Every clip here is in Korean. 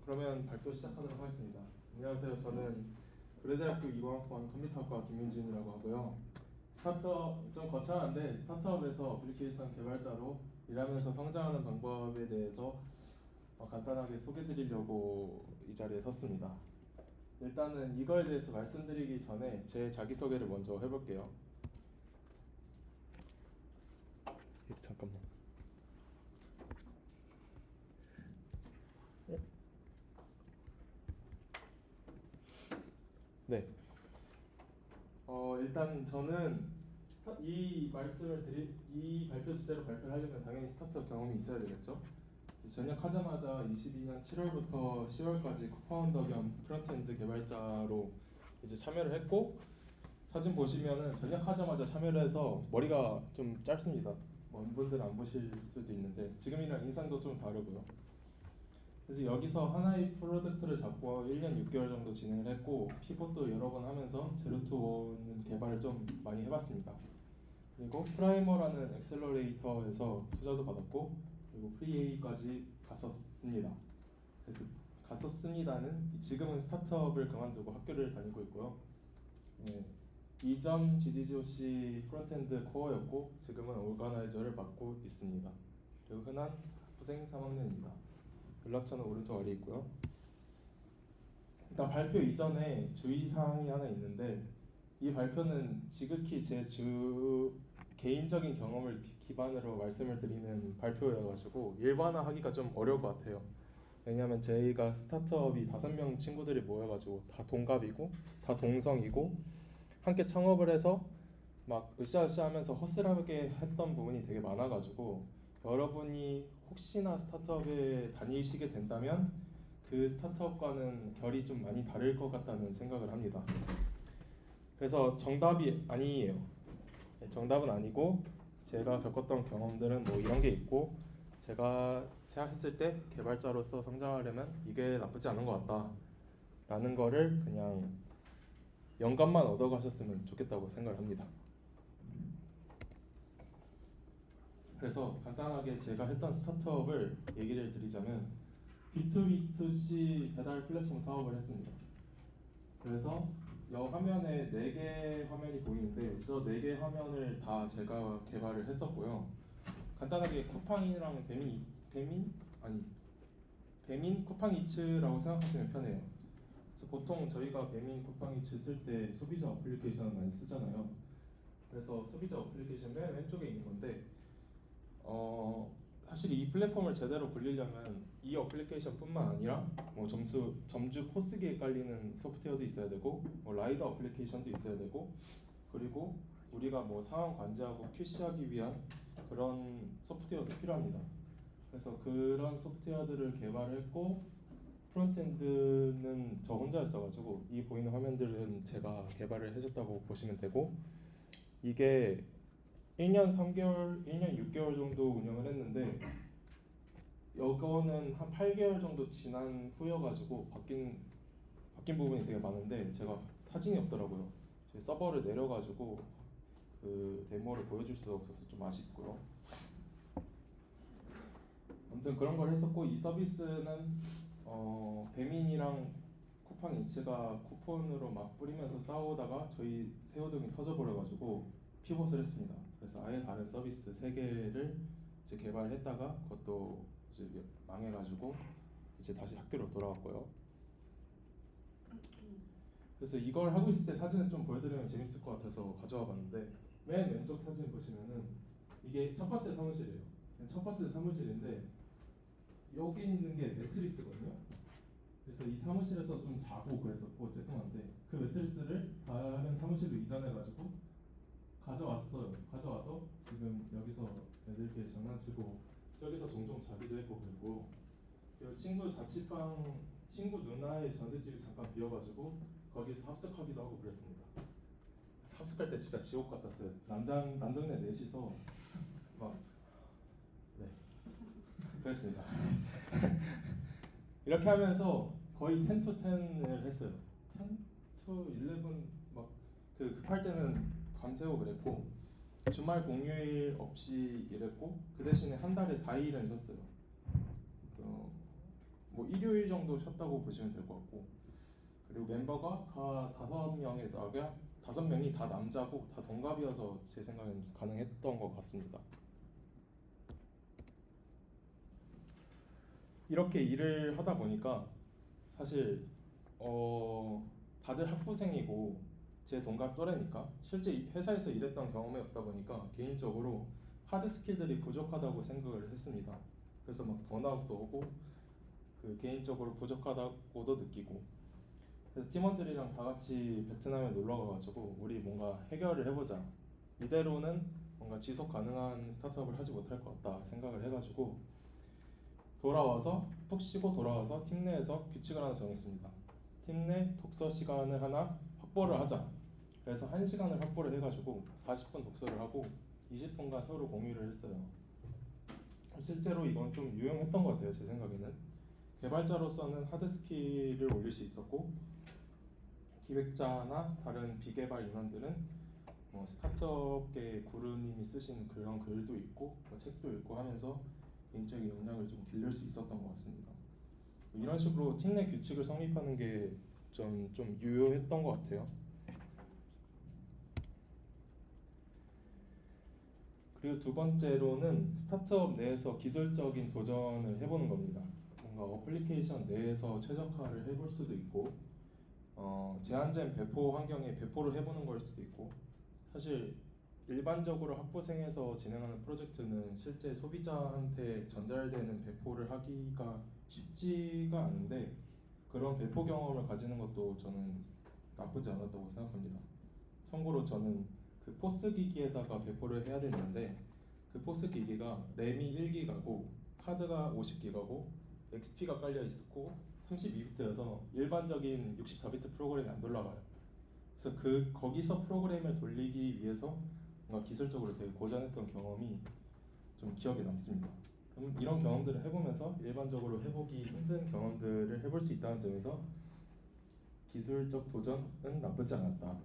그러면 발표 시작하도록 하겠습니다. 안녕하세요. 저는 고려대학교 이공학번 컴퓨터학과 김민준이라고 하고요. 스타트업 좀 거창한데 스타트업에서 어플리케이션 개발자로 일하면서 성장하는 방법에 대해서 간단하게 소개드리려고 이 자리에 섰습니다. 일단은 이거에 대해서 말씀드리기 전에 제 자기소개를 먼저 해볼게요. 잠깐만. 네. 일단 저는 이 발표 주제로 발표를 하려면 당연히 스타트업 경험이 있어야 되겠죠. 전역하자마자 22년 7월부터 10월까지 코파운더 겸 프론트엔드 개발자로 이제 참여를 했고, 사진 보시면은 전역하자마자 참여를 해서 머리가 좀 짧습니다. 먼 분들은 안 보실 수도 있는데 지금이랑 인상도 좀 다르고요. 그래서 여기서 하나의 프로젝트를 잡고 1년 6개월 정도 진행을 했고, 피벗도 여러 번 하면서 제로 투 원 개발을 좀 많이 해봤습니다. 그리고 프라이머라는 엑셀러레이터에서 투자도 받았고, 그리고 프리에이까지 갔었습니다. 그래서 갔었습니다는 지금은 스타트업을 그만두고 학교를 다니고 있고요. 네, 이전 GDGOC 프론트엔드 코어였고 지금은 오가나이저를 맡고 있습니다. 그리고 흔한 학부생 3학년입니다. 연락처는 오른쪽 아래에 있고요. 일단 발표 이전에 주의사항이 하나 있는데, 이 발표는 지극히 제 개인적인 경험을 기반으로 말씀을 드리는 발표여가지고 일반화하기가 좀 어려울 것 같아요. 왜냐하면 저희가 스타트업이 5명 친구들이 모여가지고 다 동갑이고 다 동성이고 함께 창업을 해서 막 으쌰으쌰하면서 허슬하게 했던 부분이 되게 많아가지고, 여러분이 혹시나 스타트업에 다니시게 된다면 그 스타트업과는 결이 좀 많이 다를 것 같다는 생각을 합니다. 그래서 정답이 아니에요. 정답은 아니고, 제가 겪었던 경험들은 뭐 이런 게 있고, 제가 생각했을 때 개발자로서 성장하려면 이게 나쁘지 않은 것 같다 라는 거를 그냥 영감만 얻어가셨으면 좋겠다고 생각을 합니다. 그래서 간단하게 제가 했던 스타트업을 얘기를 드리자면, B2B2C 배달 플랫폼 사업을 했습니다. 그래서 이 화면에 4개 화면이 보이는데, 저 4개 화면을 다 제가 개발을 했었고요. 간단하게 쿠팡이랑 배민 쿠팡이츠라고 생각하시면 편해요. 그래서 보통 저희가 배민 쿠팡이츠 쓸 때 소비자 어플리케이션 많이 쓰잖아요. 그래서 소비자 어플리케이션 맨 왼쪽에 있는 건데, 사실 이 플랫폼을 제대로 굴리려면 이 어플리케이션뿐만 아니라 뭐 점주 포스기에 깔리는 소프트웨어도 있어야 되고, 뭐 라이더 어플리케이션도 있어야 되고, 그리고 우리가 뭐 상황 관제하고 QC하기 위한 그런 소프트웨어도 필요합니다. 그래서 그런 소프트웨어들을 개발했고, 프론트엔드는 저 혼자였어가지고 이 보이는 화면들은 제가 개발을 해줬다고 보시면 되고, 이게 1년 3개월, 1년 6개월 정도 운영을 했는데, 이거는 한 8개월 정도 지난 후여가지고 바뀐 부분이 되게 많은데 제가 사진이 없더라고요. 저희 서버를 내려가지고 그 데모를 보여줄 수가 없어서 좀 아쉽고요. 아무튼 그런 걸 했었고, 이 서비스는 배민이랑 쿠팡이츠가 쿠폰으로 막 뿌리면서 싸우다가 저희 새우등이 터져버려가지고 피벗을 했습니다. 그래서 아예 다른 서비스 3개를 이제 개발했다가 그것도 이제 망해가지고 이제 다시 학교로 돌아왔고요. 그래서 이걸 하고 있을 때 사진을 좀 보여드리면 재밌을 것 같아서 가져와 봤는데, 맨 왼쪽 사진 보시면은 이게 첫 번째 사무실이에요. 첫 번째 사무실인데 여기 있는 게 매트리스거든요. 그래서 이 사무실에서 좀 자고 그랬었고, 쬐끔한데 그 매트리스를 다른 사무실로 이전해가지고 가져와서 지금 여기서 애들끼리 장난치고 저기서 종종 자기도 했고, 그리고 친구 누나의 전셋집이 잠깐 비어가지고 거기서 합숙하기도 하고 그랬습니다. 합숙할 때 진짜 지옥 같았어요. 남동네 넷이서 막 그랬습니다. 이렇게 하면서 거의 10 to 10을 했어요. 10 to 11 막 그 급할 때는 밤새고 그랬고, 주말 공휴일 없이 일했고, 그 대신에 한 달에 4일은 쉬었어요. 뭐 뭐 일요일 정도 쉬었다고 보시면 될 것 같고, 그리고 멤버가 다 5명에다가 5명이 다 남자고 다 동갑이어서 제 생각엔 가능했던 것 같습니다. 이렇게 일을 하다 보니까 사실 다들 학부생이고 제 동갑 또래니까 실제 회사에서 일했던 경험이 없다 보니까 개인적으로 하드 스킬들이 부족하다고 생각을 했습니다. 그래서 막 번아웃도 오고 그 개인적으로 부족하다고도 느끼고, 그래서 팀원들이랑 다 같이 베트남에 놀러 가가지고 우리 뭔가 해결을 해보자, 이대로는 뭔가 지속 가능한 스타트업을 하지 못할 것 같다 생각을 해가지고 돌아와서 푹 쉬고 돌아와서 팀 내에서 규칙을 하나 정했습니다. 팀 내 독서 시간을 하나 확보를 하자. 그래서 1시간을 확보를 해가지고 40분 독서를 하고 20분간 서로 공유를 했어요. 실제로 이건 좀 유용했던 것 같아요. 제 생각에는 개발자로서는 하드 스킬을 올릴 수 있었고, 기획자나 다른 비개발 인원들은 스타트업계 구루님이 쓰신 그런 글도 읽고 책도 읽고 하면서 개인적인 역량을 좀 길릴 수 있었던 것 같습니다. 이런 식으로 팀 내 규칙을 성립하는 게 좀 유효했던 것 같아요. 그리고 두 번째로는 스타트업 내에서 기술적인 도전을 해보는 겁니다. 뭔가 어플리케이션 내에서 최적화를 해볼 수도 있고, 제한된 배포 환경에 배포를 해보는 걸 수도 있고, 사실 일반적으로 학부생에서 진행하는 프로젝트는 실제 소비자한테 전달되는 배포를 하기가 쉽지가 않은데, 그런 배포 경험을 가지는 것도 저는 나쁘지 않았다고 생각합니다. 참고로 저는 그 포스 기기에다가 배포를 해야 되는데 그 포스 기기가 램이 1기가고 하드가 50기가고 XP가 깔려 있었고 32비트여서 일반적인 64비트 프로그램이 안 돌아가요. 그래서 거기서 프로그램을 돌리기 위해서 뭔가 기술적으로 되게 고전했던 경험이 좀 기억에 남습니다. 이런 경험들을 해보면서 일반적으로 해보기 힘든 경험들을 해볼 수 있다는 점에서 기술적 도전은 나쁘지 않았다.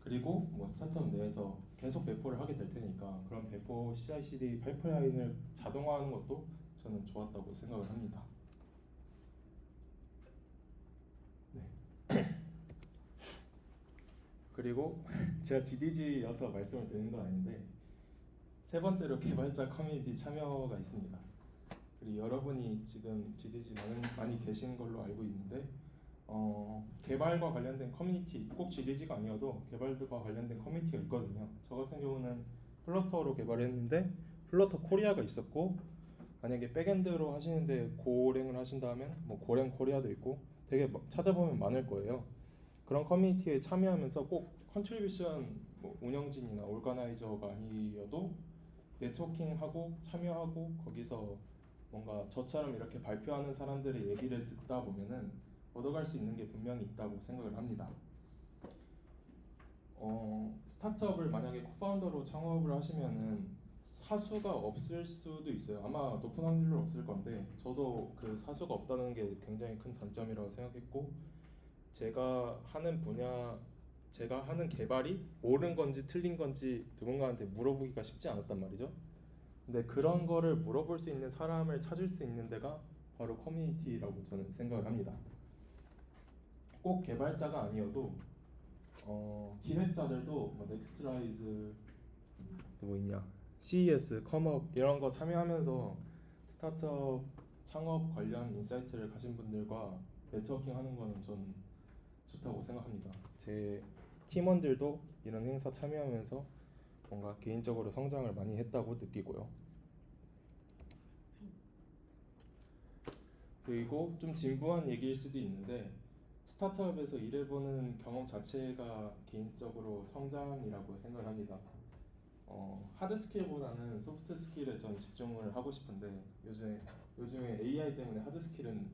그리고 뭐 스타트업 내에서 계속 배포를 하게 될 테니까 그런 배포 CI/CD 파이프라인을 자동화하는 것도 저는 좋았다고 생각을 합니다. 네. 그리고 제가 DDG여서 말씀을 드리는 건 아닌데, 세 번째로 개발자 커뮤니티 참여가 있습니다. 그리고 여러분이 지금 DDG 많이 계신 걸로 알고 있는데, 개발과 관련된 커뮤니티, 꼭 GDG가 아니어도 개발과 관련된 커뮤니티가 있거든요. 저 같은 경우는 플러터로 개발했는데 플러터 코리아가 있었고, 만약에 백엔드로 하시는데 고랭을 하신다면 뭐 고랭 코리아도 있고 되게 찾아보면 많을 거예요. 그런 커뮤니티에 참여하면서 꼭 컨트리뷰션 뭐 운영진이나 오르가나이저가 아니어도 네트워킹하고 참여하고 거기서 뭔가 저처럼 이렇게 발표하는 사람들의 얘기를 듣다 보면은 얻어갈 수 있는 게 분명히 있다고 생각을 합니다. 스타트업을 만약에 코파운더로 창업을 하시면은 사수가 없을 수도 있어요. 아마 높은 확률로 없을 건데 저도 그 사수가 없다는 게 굉장히 큰 단점이라고 생각했고, 제가 하는 개발이 옳은 건지 틀린 건지 누군가한테 물어보기가 쉽지 않았단 말이죠. 근데 그런 거를 물어볼 수 있는 사람을 찾을 수 있는 데가 바로 커뮤니티라고 저는 생각을 합니다. 꼭 개발자가 아니어도 기획자들도 뭐 넥스트라이즈 뭐 있냐, CES, 컴업 이런 거 참여하면서 스타트업 창업 관련 인사이트를 가진 분들과 네트워킹 하는 거는 전 좋다고 생각합니다. 제 팀원들도 이런 행사 참여하면서 뭔가 개인적으로 성장을 많이 했다고 느끼고요. 그리고 좀 진부한 얘기일 수도 있는데, 스타트업에서 일해보는 경험 자체가 개인적으로 성장이라고 생각을 합니다. 하드 스킬보다는 소프트 스킬에 좀 집중을 하고 싶은데, 요즘에 AI 때문에 하드 스킬은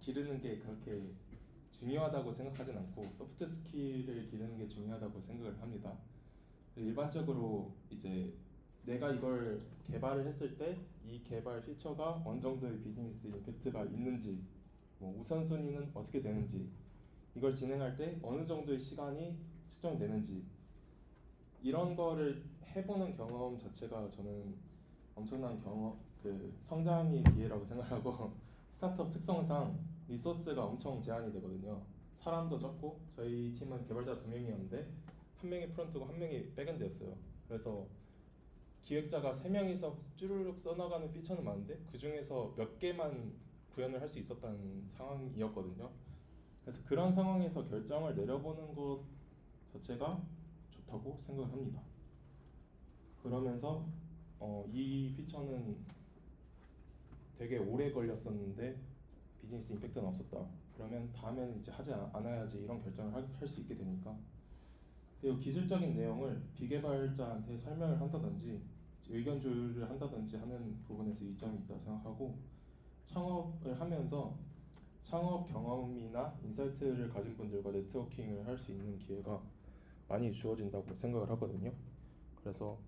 기르는 게 그렇게 중요하다고 생각하진 않고 소프트 스킬을 기르는 게 중요하다고 생각을 합니다. 일반적으로 이제 내가 이걸 개발을 했을 때 이 개발 피처가 어느 정도의 비즈니스 임팩트가 있는지, 뭐 우선순위는 어떻게 되는지, 이걸 진행할 때 어느 정도의 시간이 측정되는지, 이런 거를 해보는 경험 자체가 저는 엄청난 성장의 기회라고 생각하고 스타트업 특성상 리소스가 엄청 제한이 되거든요. 사람도 적고 저희 팀은 개발자 2명이었는데 한 명이 프론트고 한 명이 백엔드였어요. 그래서 기획자가 3명이서 쭈르륵 써나가는 피처는 많은데 그 중에서 몇 개만 구현을 할 수 있었다는 상황이었거든요. 그래서 그런 상황에서 결정을 내려보는 것 자체가 좋다고 생각을 합니다. 그러면서 이 피처는 되게 오래 걸렸었는데 비즈니스 임팩트는 없었다. 그러면 다음에는 이제 하지 않아야지 이런 결정을 할 수 있게 되니까. 그리고 기술적인 내용을 비개발자한테 설명을 한다든지 의견 조율을 한다든지 하는 부분에서 이점이 있다고 생각하고, 창업을 하면서 창업 경험이나 인사이트를 가진 분들과 네트워킹을 할 수 있는 기회가 많이 주어진다고 생각을 하거든요. 그래서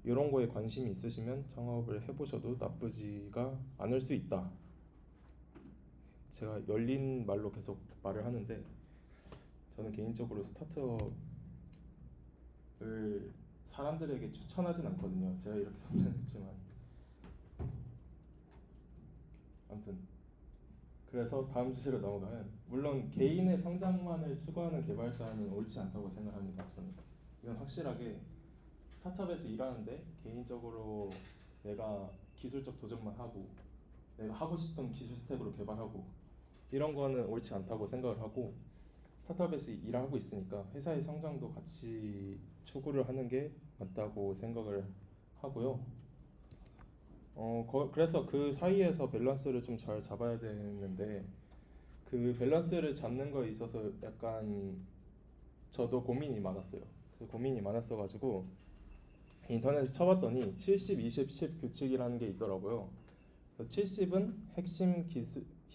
이런 거에 관심이 있으시면 창업을 해보셔도 나쁘지가 않을 수 있다. 제가 열린 말로 계속 말을 하는데 저는 개인적으로 스타트업을 사람들에게 추천하진 않거든요. 제가 이렇게 성장했지만 아무튼 그래서 다음 주제로 넘어가면, 물론 개인의 성장만을 추구하는 개발자는 옳지 않다고 생각합니다. 저는 이건 확실하게 스타트업에서 일하는데 개인적으로 내가 기술적 도전만 하고 내가 하고 싶은 기술 스택으로 개발하고 이런 거는 옳지 않다고 생각을 하고, 스타트업에서 일하고 있으니까 회사의 성장도 같이 추구를 하는 게 맞다고 생각을 하고요. 그래서 그 사이에서 밸런스를 좀 잘 잡아야 되는데, 그 밸런스를 잡는 거에 있어서 약간 저도 고민이 많았어요. 그 고민이 많았어가지고 인터넷에 쳐봤더니 70, 20, 10 규칙이라는 게 있더라고요. 70은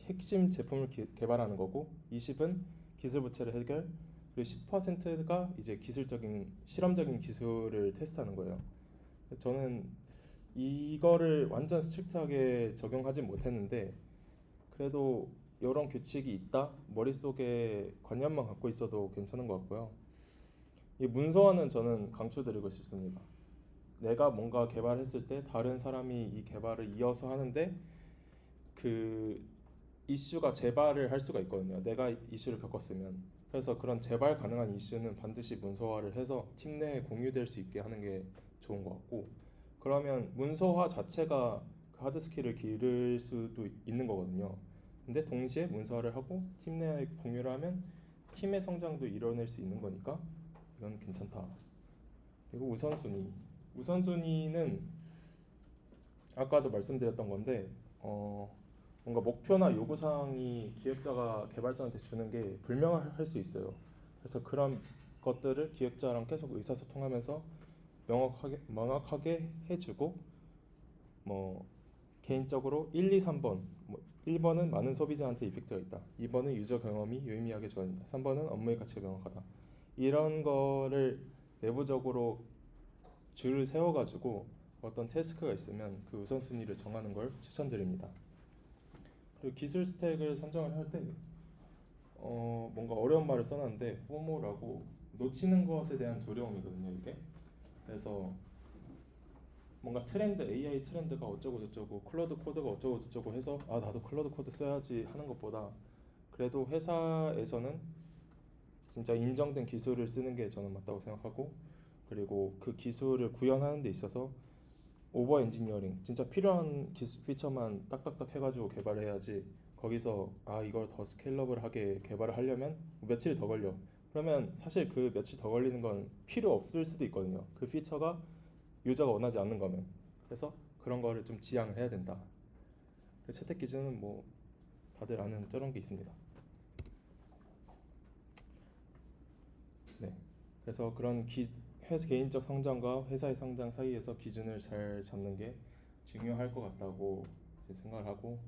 핵심 제품을 개발하는 거고, 20은 기술 부채를 해결, 그리고 10%가 이제 기술적인 실험적인 기술을 테스트하는 거예요. 저는 이거를 완전 스트릭트하게 적용하진 못했는데 그래도 이런 규칙이 있다 머릿속에 관념만 갖고 있어도 괜찮은 것 같고요. 이 문서화는 저는 강추드리고 싶습니다. 내가 뭔가 개발했을 때 다른 사람이 이 개발을 이어서 하는데 그 이슈가 재발을 할 수가 있거든요. 내가 이슈를 겪었으면. 그래서 그런 재발 가능한 이슈는 반드시 문서화를 해서 팀 내에 공유될 수 있게 하는 게 좋은 것 같고, 그러면 문서화 자체가 그 하드 스킬을 기를 수도 있는 거거든요. 근데 동시에 문서화를 하고 팀 내에 공유를 하면 팀의 성장도 이뤄낼 수 있는 거니까 이건 괜찮다. 그리고 우선순위는 아까도 말씀드렸던 건데 뭔가 목표나 요구사항이 기획자가 개발자한테 주는 게 불명할 수 있어요. 그래서 그런 것들을 기획자랑 계속 의사소통하면서 명확하게 해주고, 뭐 개인적으로 1, 2, 3번 1번은 많은 소비자한테 이펙트가 있다, 2번은 유저 경험이 유의미하게 좋아진다, 3번은 업무의 가치가 명확하다, 이런 거를 내부적으로 줄을 세워가지고 어떤 태스크가 있으면 그 우선순위를 정하는 걸 추천드립니다. 그리고 기술 스택을 선정을 할 때 뭔가 어려운 말을 써놨는데 포모라고, 놓치는 것에 대한 두려움이거든요 이게. 그래서 뭔가 트렌드, AI 트렌드가 어쩌고 저쩌고 클로드 코드가 어쩌고 저쩌고 해서 나도 클로드 코드 써야지 하는 것보다 그래도 회사에서는 진짜 인정된 기술을 쓰는 게 저는 맞다고 생각하고, 그리고 그 기술을 구현하는 데 있어서 오버 엔지니어링, 진짜 필요한 기술 피처만 딱딱딱 해가지고 개발해야지, 거기서 이걸 더 스케일러블하게 개발을 하려면 며칠 더 걸려. 그러면 사실 그 며칠 더 걸리는 건 필요 없을 수도 있거든요. 그 피처가 유저가 원하지 않는 거면. 그래서 그런 거를 좀 지양을 해야 된다. 그 채택 기준은 뭐 다들 아는 저런 게 있습니다. 네. 그래서 그런 회사 개인적 성장과 회사의 성장 사이에서 기준을 잘 잡는 게 중요할 것 같다고 생각을 하고,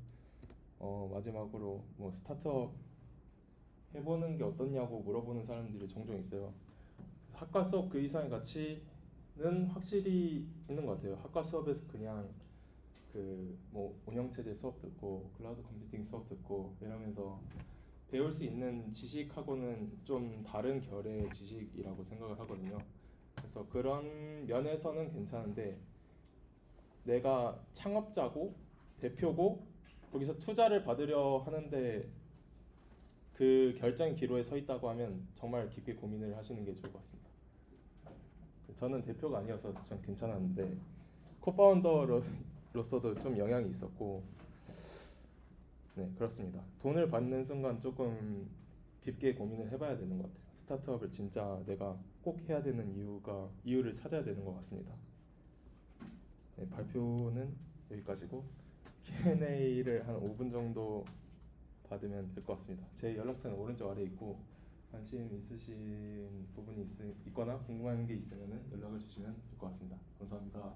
마지막으로 뭐 스타트업 해보는 게 어떻냐고 물어보는 사람들이 종종 있어요. 학과 수업 그 이상의 가치는 확실히 있는 것 같아요. 학과 수업에서 그냥 그 뭐 운영체제 수업 듣고 클라우드 컴퓨팅 수업 듣고 이러면서 배울 수 있는 지식하고는 좀 다른 결의 지식이라고 생각을 하거든요. 그래서 그런 면에서는 괜찮은데, 내가 창업자고 대표고 거기서 투자를 받으려 하는데 그 결정 기로에 서 있다고 하면 정말 깊게 고민을 하시는 게 좋을 것 같습니다. 저는 대표가 아니어서 전 괜찮았는데 코파운더로서도 좀 영향이 있었고, 네 그렇습니다. 돈을 받는 순간 조금 깊게 고민을 해봐야 되는 것 같아요. 스타트업을 진짜 내가 꼭 해야 되는 이유를 찾아야 되는 것 같습니다. 네, 발표는 여기까지고 Q&A를 한 5분 정도 받으면 될 것 같습니다. 제 연락처는 오른쪽 아래에 있고 관심 있으신 부분이 있거나 궁금한 게 있으면 연락을 주시면 될 것 같습니다. 감사합니다.